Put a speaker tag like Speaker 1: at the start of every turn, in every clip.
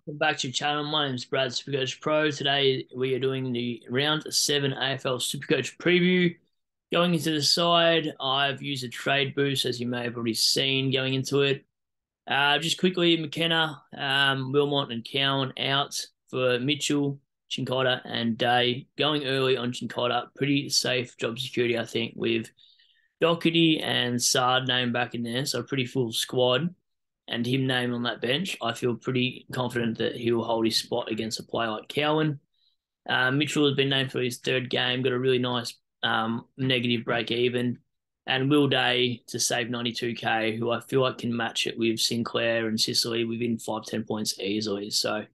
Speaker 1: Welcome back to your channel. My name is Brad, Supercoach Pro. Today we are doing the round 7 AFL Supercoach preview. Going into the side, I've used a trade boost, as you may have already seen going into it. Just quickly, McKenna, Wilmot and Cowan out for Mitchell, Chincotta and Day. Going early on Chincotta, pretty safe job security, I think, with Doherty and Sard named back in there, so a pretty full squad and him named on that bench, I feel pretty confident that he'll hold his spot against a player like Cowan. Mitchell has been named for his third game, got a really nice negative break even. And Will Day to save 92k, who I feel like can match it with Sinclair and Sicily within 5-10 points easily. So,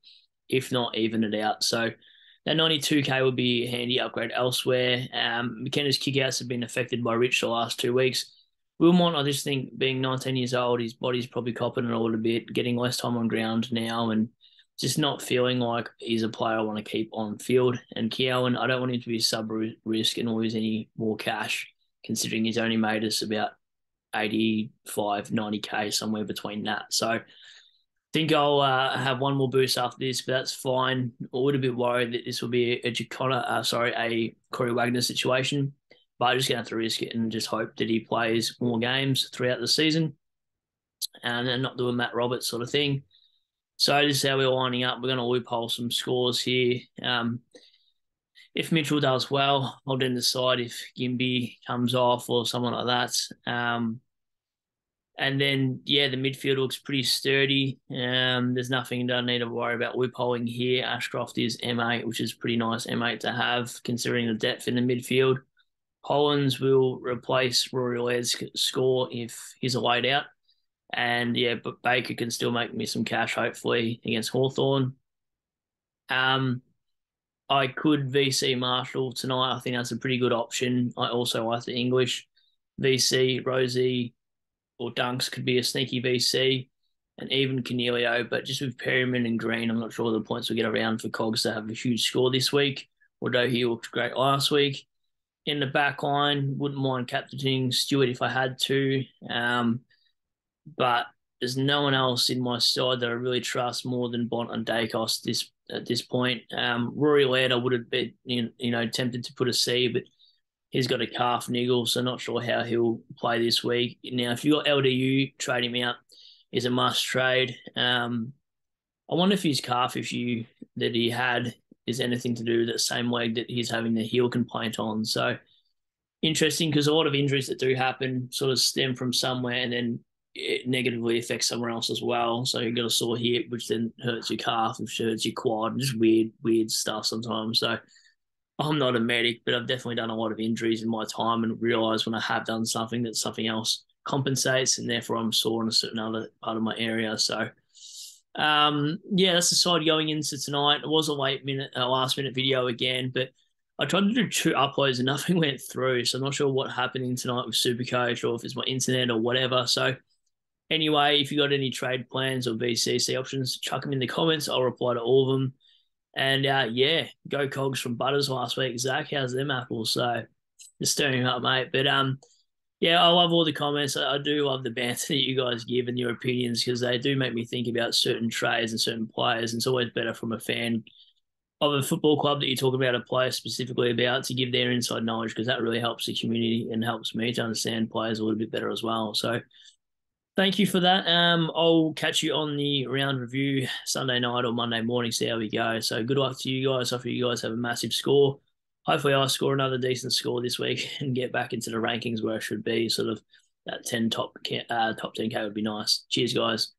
Speaker 1: if not, even it out. So, that 92k would be a handy upgrade elsewhere. McKenna's kickouts have been affected by Rich the last 2 weeks. Wilmot, I just think being 19 years old, his body's probably copping it a little bit, getting less time on ground now, and just not feeling like he's a player I want to keep on field. And Keown, I don't want him to be sub risk and lose any more cash, considering he's only made us about 85, 90k, somewhere between that. So I think I'll have one more boost after this, but that's fine. A little bit worried that this will be a Corey Wagner situation. But I'm just going to have to risk it and just hope that he plays more games throughout the season and not do a Matt Roberts sort of thing. So this is how we're lining up. We're going to loophole some scores here. If Mitchell does well, I'll then decide if Gimby comes off or someone like that. And then, the midfield looks pretty sturdy. There's nothing I need to worry about loopholing here. Ashcroft is M8, which is pretty nice M8 to have, considering the depth in the midfield. Hollins will replace Rory Laird's score if he's a laid out. And but Baker can still make me some cash, hopefully, against Hawthorn. I could VC Marshall tonight. I think that's a pretty good option. I also like the English. VC, Rosie, or Dunks could be a sneaky VC. And even Cornelio, but just with Perryman and Green, I'm not sure the points will get around for Cogs to have a huge score this week, although he looked great last week. In the back line, wouldn't mind captaining Stewart if I had to. But there's no one else in my side that I really trust more than Bont and Dacos at this point. Rory Laird, I would have been tempted to put a C, but he's got a calf niggle, so not sure how he'll play this week. Now, if you got LDU, trade him out. Is a must trade. I wonder if his calf issue that he had is anything to do with that same leg that he's having the heel complaint on. So interesting, because a lot of injuries that do happen sort of stem from somewhere and then it negatively affects somewhere else as well. So you've got a sore hip, which then hurts your calf, which hurts your quad, just weird stuff sometimes. So I'm not a medic, but I've definitely done a lot of injuries in my time and realised when I have done something that something else compensates, and therefore I'm sore in a certain other part of my area. So that's the side going into tonight. It was a last minute video again, but I tried to do 2 uploads and nothing went through. So I'm not sure what happened tonight with Supercoach or if it's my internet or whatever. So anyway, if you got any trade plans or VCC options, chuck them in the comments. I'll reply to all of them. And go Cogs from Butters last week. Zach, how's them apples? So just stirring up, mate. But I love all the comments. I do love the banter that you guys give and your opinions, because they do make me think about certain trades and certain players. And it's always better from a fan of a football club that you talk about a player specifically about to give their inside knowledge, because that really helps the community and helps me to understand players a little bit better as well. So thank you for that. I'll catch you on the round review Sunday night or Monday morning, see how we go. So good luck to you guys. Hopefully you guys have a massive score. Hopefully I score another decent score this week and get back into the rankings where I should be. Sort of that top 10k would be nice. Cheers, guys.